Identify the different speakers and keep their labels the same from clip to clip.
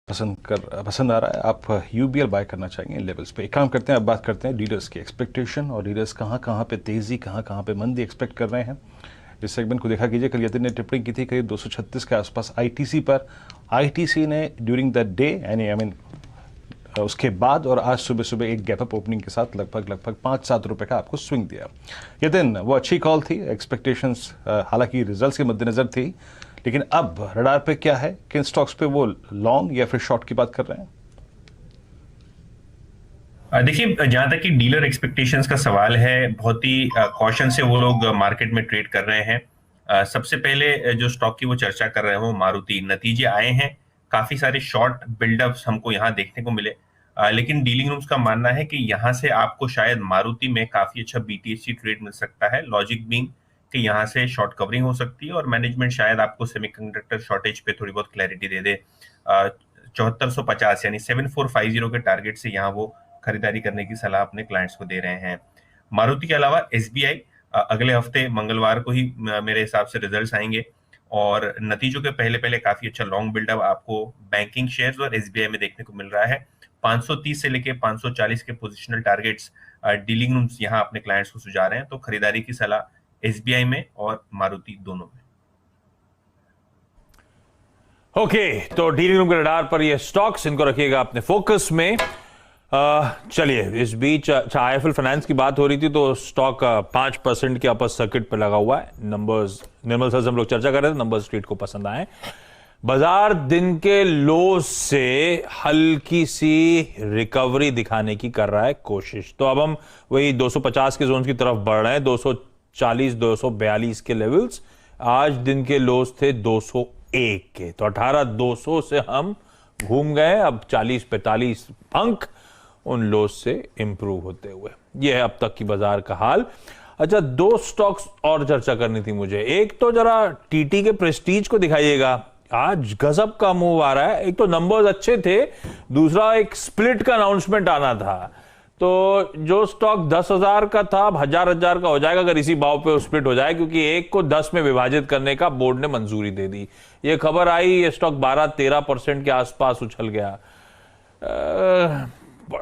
Speaker 1: पसंद आ रहा है, आप यूबीएल बाय करना चाहेंगे इन लेवल्स पे। एक काम करते हैं, अब बात करते हैं डीलर्स की एक्सपेक्टेशन और डीलर्स कहाँ कहाँ पे तेज़ी, कहाँ कहाँ पे मंदी एक्सपेक्ट कर रहे हैं। इस सेगमेंट को देखा कीजिए। कल यतिन ने टिप्पणी की थी करीब 236 के आसपास आईटीसी पर। आईटीसी ने ड्यूरिंग द डे यानी उसके बाद और आज सुबह सुबह एक गैप अप ओपनिंग के साथ लगभग 5-7 रुपए का आपको स्विंग दिया। ये दिन वो अच्छी कॉल थी। एक्सपेक्टेशंस हालांकि रिजल्ट्स के मद्देनजर थी, लेकिन अब रडार पे क्या है, किन स्टॉक्स पे वो लॉन्ग या फिर शॉर्ट की बात कर रहे हैं?
Speaker 2: देखिए, जहां तक कि डीलर एक्सपेक्टेशंस का सवाल है, बहुत ही कॉशन से वो लोग मार्केट में ट्रेड कर रहे हैं। सबसे पहले जो स्टॉक की वो चर्चा कर रहे हैं वो मारुति। नतीजे आए हैं, काफी सारे शॉर्ट बिल्डअप्स हमको यहाँ देखने को मिले, लेकिन डीलिंग रूम्स का मानना है कि यहाँ से आपको शायद मारुति में काफी अच्छा बीटीसी ट्रेड मिल सकता है। लॉजिक बीइंग कि यहाँ से शॉर्ट कवरिंग हो सकती है और मैनेजमेंट शायद आपको सेमीकंडक्टर शॉर्टेज पे थोड़ी बहुत क्लैरिटी दे दे। 7450 यानी 7450 के टारगेट से यहाँ वो खरीदारी करने की सलाह अपने क्लाइंट्स को दे रहे हैं। मारुति के अलावा एसबीआई अगले हफ्ते मंगलवार को ही मेरे हिसाब से रिजल्ट्स आएंगे और नतीजों के पहले पहले काफी अच्छा लॉन्ग बिल्डअप आपको बैंकिंग शेयर्स और एसबीआई में देखने को मिल रहा है। 530 से लेके 540 के पोजिशनल टारगेट्स डीलिंग रूम्स यहाँ अपने क्लाइंट्स को सुझा रहे हैं, तो खरीदारी की सलाह एसबीआई में और मारुति दोनों में।
Speaker 3: ओके, तो डीलिंग रूम के रडार पर ये स्टॉक्स, इनको रखिएगा अपने फोकस में। चलिए, इस बीच आईएफएल फाइनेंस की बात हो रही थी तो स्टॉक 5% के अपर सर्किट पे लगा हुआ है। नंबर्स निर्मल सर से हम लोग चर्चा कर रहे थे, नंबर्स स्ट्रीट को पसंद आए। बाजार दिन के लो से हल्की सी रिकवरी दिखाने की कर रहा है कोशिश, तो अब हम वही 250 के जोन की तरफ बढ़ रहे हैं। 240 242 के लेवल्स, आज दिन के लोस थे 201 के, तो 18,200 से हम घूम गए। अब 40-45 अंक उन लोस से इंप्रूव होते हुए, यह है अब तक की बाजार का हाल। अच्छा, दो स्टॉक्स और चर्चा करनी थी मुझे। एक तो जरा टीटी के प्रेस्टीज को दिखाइएगा, आज गजब का मूव आ रहा है। एक तो नंबर्स अच्छे थे, दूसरा एक स्प्लिट का अनाउंसमेंट आना था, तो जो स्टॉक 10,000 का था अब 1,000 का हो जाएगा अगर इसी भाव पे स्प्लिट हो जाए, क्योंकि एक को 10 में विभाजित करने का बोर्ड ने मंजूरी दे दी। ये खबर आई, ये स्टॉक 12-13% के आसपास उछल गया।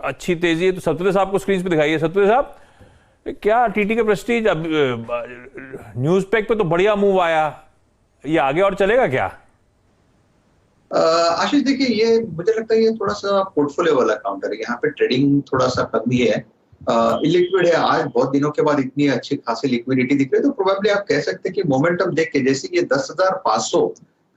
Speaker 3: अच्छी तेजी है। तो सतपुते साहब को स्क्रीन पे दिखाइए। सतपुते साहब, क्या टीटी के प्रेस्टीज अब न्यूज पैक पे तो बढ़िया मूव आया, ये आगे और चलेगा क्या?
Speaker 4: आशीष, देखिए, ये मुझे लगता है ये थोड़ा सा पोर्टफोलियो वाला काउंटर है। यहाँ पे ट्रेडिंग थोड़ा सा कम ही है, इलिक्विड है। आज बहुत दिनों के बाद इतनी अच्छी खासी लिक्विडिटी दिख रही है, तो प्रोबेबली आप कह सकते हैं कि मोमेंटम देख के, जैसे ये 10,500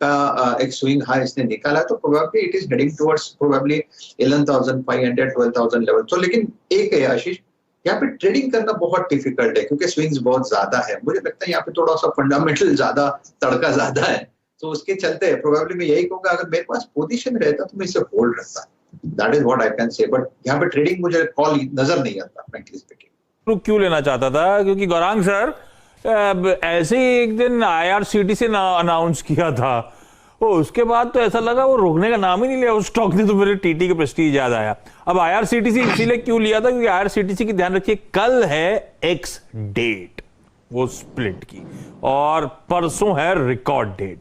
Speaker 4: का एक स्विंग हाई इसने निकाला, तो probably it is heading towards probably 11,500 12,000 level. तो लेकिन एक है आशीष, यहाँ पे ट्रेडिंग करना बहुत डिफिकल्ट है क्योंकि स्विंग्स बहुत ज्यादा है। मुझे लगता है यहाँ पे थोड़ा सा फंडामेंटल ज्यादा, तड़का ज्यादा है, तो उसके चलते प्रोबेबली मैं यही कहूंगा, अगर मेरे पास पोजीशन रहता तो मैं इसे होल्ड रखता। That is what I can say, but यहाँ पे ट्रेडिंग मुझे कॉल नजर नहीं आता फ्रैंकली स्पीकिंग।
Speaker 3: क्यों लेना चाहता था? क्योंकि गौरांग सर ऐसे ही एक दिन आईआरसीटीसी ने अनाउंस किया था, उसके बाद तो ऐसा लगा वो रुकने का नाम ही नहीं लिया उस स्टॉक ने, तो मेरे टीटी का प्रेस्टीज याद आया। अब आईआरसीटीसी इसीलिए क्यों लिया था, क्योंकि आईआरसीटीसी की ध्यान रखिए कल है एक्स डेट वो स्प्लिट की, और परसों है रिकॉर्ड डेट,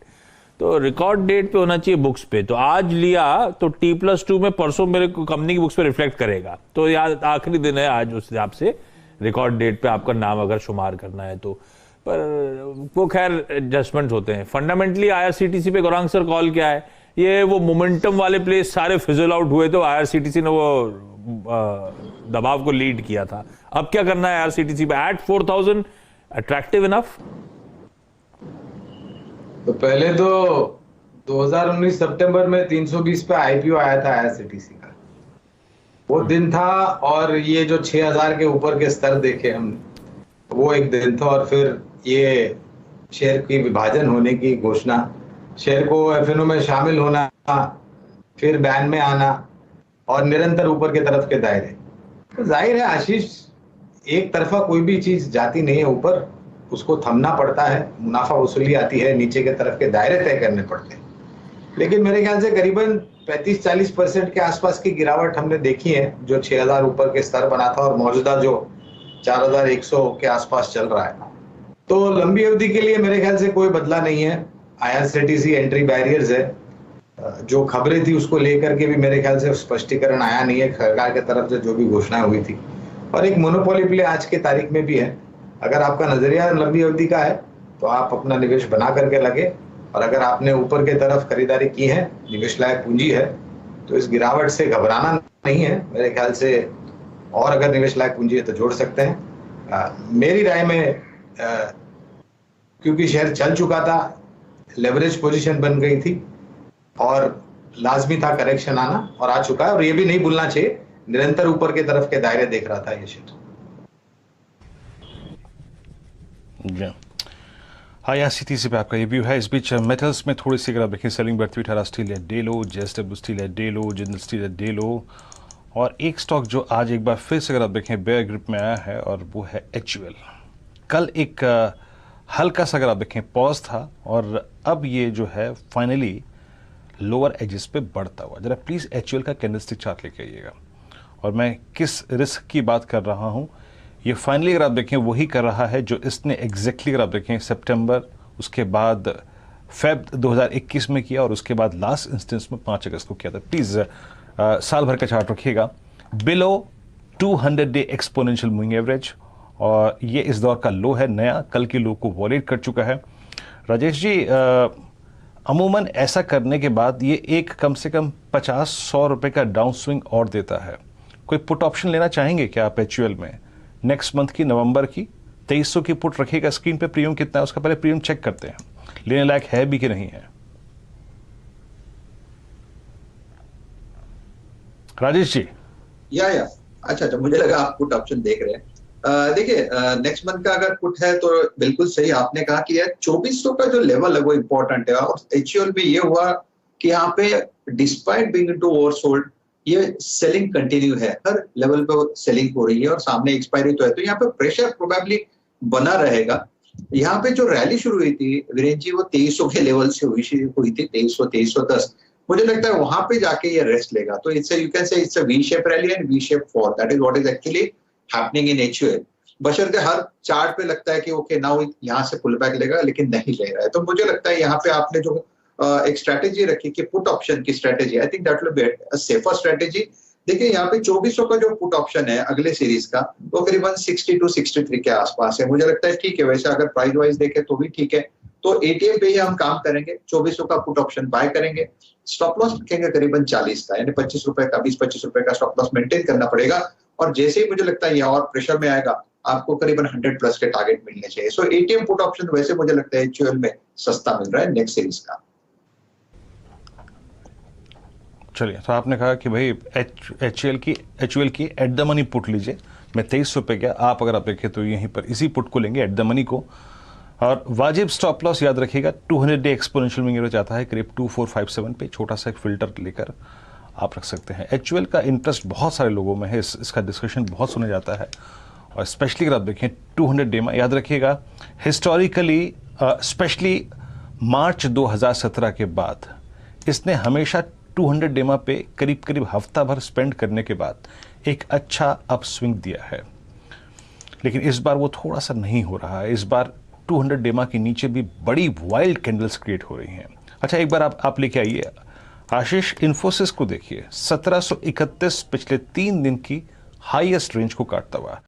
Speaker 3: तो रिकॉर्ड डेट पे होना चाहिए बुक्स पे। तो आज लिया तो T+2 में परसों मेरे कंपनी की बुक्स पे रिफ्लेक्ट करेगा, तो यार आखिरी दिन है आज, उस हिसाब से रिकॉर्ड डेट पे आपका नाम अगर शुमार करना है तो। पर वो खैर एडजस्टमेंट होते हैं। फंडामेंटली आईआरसीटीसी पे गौरांग सर कॉल क्या है? ये वो मोमेंटम वाले प्लेस सारे फिजल आउट हुए, तो आईआरसीटीसी ने वो दबाव को लीड किया था। अब क्या करना है आईआरसीटीसी पे? At 4,000 attractive enough?
Speaker 5: तो पहले तो 2019 सितंबर में 320 पे आईपीओ आया था आईआरसीटीसी का, वो दिन था, और ये जो 6,000 के ऊपर के स्तर देखे हमने, वो एक दिन था। और फिर ये शेयर की विभाजन होने की घोषणा, शेयर को एफएनओ में शामिल होना, फिर बैन में आना, और निरंतर ऊपर की तरफ के दायरे। तो जाहिर है आशीष, एक तरफा कोई भी चीज जाती नहीं है ऊपर, उसको थमना पड़ता है, मुनाफा वसूली आती है, नीचे के तरफ के दायरे तय करने पड़ते हैं। लेकिन मेरे ख्याल से करीबन 35-40% के आसपास की गिरावट हमने देखी है, जो 6,000 ऊपर के स्तर बना था, और मौजूदा जो 4,100 के आसपास चल रहा है। तो लंबी अवधि के लिए मेरे ख्याल से कोई बदला नहीं है। आईआरसीटीसी एंट्री बैरियर्स है, जो खबरें थी उसको लेकर के भी मेरे ख्याल से स्पष्टीकरण आया नहीं है सरकार की तरफ से, जो भी घोषणा हुई थी। और एक मोनोपोली प्ले आज के तारीख में भी है। अगर आपका नजरिया लंबी अवधि का है तो आप अपना निवेश बना करके लगे, और अगर आपने ऊपर की तरफ खरीदारी की है, निवेश लायक पूंजी है, तो इस गिरावट से घबराना नहीं है मेरे ख्याल से। और अगर निवेश लायक पूंजी है तो जोड़ सकते हैं। मेरी राय में क्योंकि शेयर चल चुका था, लेवरेज पोजीशन बन गई थी और लाजमी था करेक्शन आना, और आ चुका है। और ये भी नहीं भूलना चाहिए, निरंतर ऊपर की तरफ के दायरे देख रहा था ये शेयर।
Speaker 1: हाँ, यहाँ CTC पे आपका ये व्यू है। इस बीच मेटल्स में थोड़ी सी अगर आप देखें सेलिंग बढ़ती हुई, टाटा स्टील है डे लो, JSW स्टील है डे लो, जिंदल स्टील है डे लो, और एक स्टॉक जो आज एक बार फिर से अगर आप देखें बेयर ग्रिप में आया है और वो है HUL। कल एक हल्का सा अगर आप देखें पॉज था और अब ये जो है फाइनली लोअर एजेस पे बढ़ता हुआ। जरा प्लीज HUL का कैंडलस्टिक चार्ट लेके आइएगा। और मैं किस रिस्क की बात कर रहा हूँ, ये फाइनली अगर आप देखें वही कर रहा है जो इसने एग्जैक्टली अगर आप देखें सितंबर, उसके बाद फेब 2021 में किया और उसके बाद लास्ट इंस्टेंस में 5 अगस्त को किया था। प्लीज साल भर का चार्ट रखिएगा। Below 200 day exponential moving average, और ये इस दौर का लो है नया, कल के लो को वॉलेट कर चुका है। राजेश जी, अमूमन ऐसा करने के बाद ये एक कम से कम 50-100 रुपए का डाउन स्विंग और देता है। कोई पुट ऑप्शन लेना चाहेंगे क्या आप HUL में? नेक्स्ट मंथ की, नवंबर की 2300 की पुट रखिएगा। स्क्रीन पे प्रीमियम कितना है उसका पहले प्रीमियम चेक करते हैं, लेने लायक है भी कि नहीं है। राजेश जी।
Speaker 4: या अच्छा, मुझे लगा आप पुट ऑप्शन देख रहे हैं। देखिए, नेक्स्ट मंथ का अगर पुट है तो बिल्कुल सही आपने कहा कि यार 2400 का जो लेवल है वो इंपॉर्टेंट है। और HUL में ये हुआ कि यहाँ पे डिस्पाइट बीइंग इनटू ओवरसोल्ड, ये सेलिंग कंटिन्यू है, हर लेवल पे सेलिंग हो रही है और सामने एक्सपायरी तो है, तो यहाँ पे प्रेशर प्रोबेबली बना रहेगा। यहाँ पे जो रैली शुरू हुई थी वीरेंद्र जी, वो 2300 के लेवल से हुई थी, 2300-2310। मुझे लगता है वहां पे जाके ये रेस्ट लेगा। तो it's you can say it's a V shape rally and V shape fall, that is what is actually happening in HUL। बशर्ते हर चार्ट पे लगता है कि ओके नाउ यहाँ से पुल बैक लेगा, लेकिन नहीं ले रहा है। तो मुझे लगता है यहाँ पे आपने जो एक स्ट्रैटेजी रखी कि पुट ऑप्शन की strategy, I think that will be a safer strategy. देखिए यहाँ पे 2400 का जो पुट ऑप्शन है अगले सीरीज का, वो करीबन 62-63 के आसपास है। मुझे लगता है ठीक है, वैसे अगर प्राइस वाइज देखे तो भी ठीक है। तो ATM पे ही हम काम करेंगे, 2400 का पुट ऑप्शन बाय करेंगे, स्टॉप लॉस रखेंगे करीबन 40 का, यानी 25 रुपए का, 20-25 रुपए का स्टॉप लॉस मेंटेन करना पड़ेगा। और जैसे ही मुझे लगता है ये और प्रेशर में आएगा, आपको करीबन 100 प्लस के टारगेट मिलने चाहिए। सो ATM पुट ऑप्शन वैसे मुझे लगता है HUL में सस्ता मिल रहा है नेक्स्ट सीरीज का।
Speaker 1: चलिए, तो आपने कहा कि भाई HUL की एट द मनी पुट लीजिए। मैं 2300 पे गया, आप अगर आप देखें तो यहीं पर इसी पुट को लेंगे एट द मनी को। और वाजिब स्टॉप लॉस याद रखिएगा, 200 डे एक्सपोनेंशियल मूविंग एवरेज आता है करीब 2457 पे। छोटा सा एक फिल्टर लेकर आप रख सकते हैं। HUL का इंटरेस्ट बहुत सारे लोगों में है, इसका डिस्कशन बहुत सुना जाता है, और स्पेशली अगर आप देखें 200 डे में याद रखिएगा, हिस्टोरिकली स्पेशली मार्च 2017 के बाद इसने हमेशा 200 डेमा पे करीब करीब हफ्ता भर स्पेंड करने के बाद एक अच्छा अपस्विंग दिया है। लेकिन इस बार वो थोड़ा सा नहीं हो रहा है। इस बार 200 डेमा के नीचे भी बड़ी वाइल्ड कैंडल्स क्रिएट हो रही हैं। अच्छा, एक बार आप लेके आइए आशीष, इन्फोसिस को देखिए, 1731 पिछले 3 दिन की हाईएस्ट रेंज को काटता हुआ।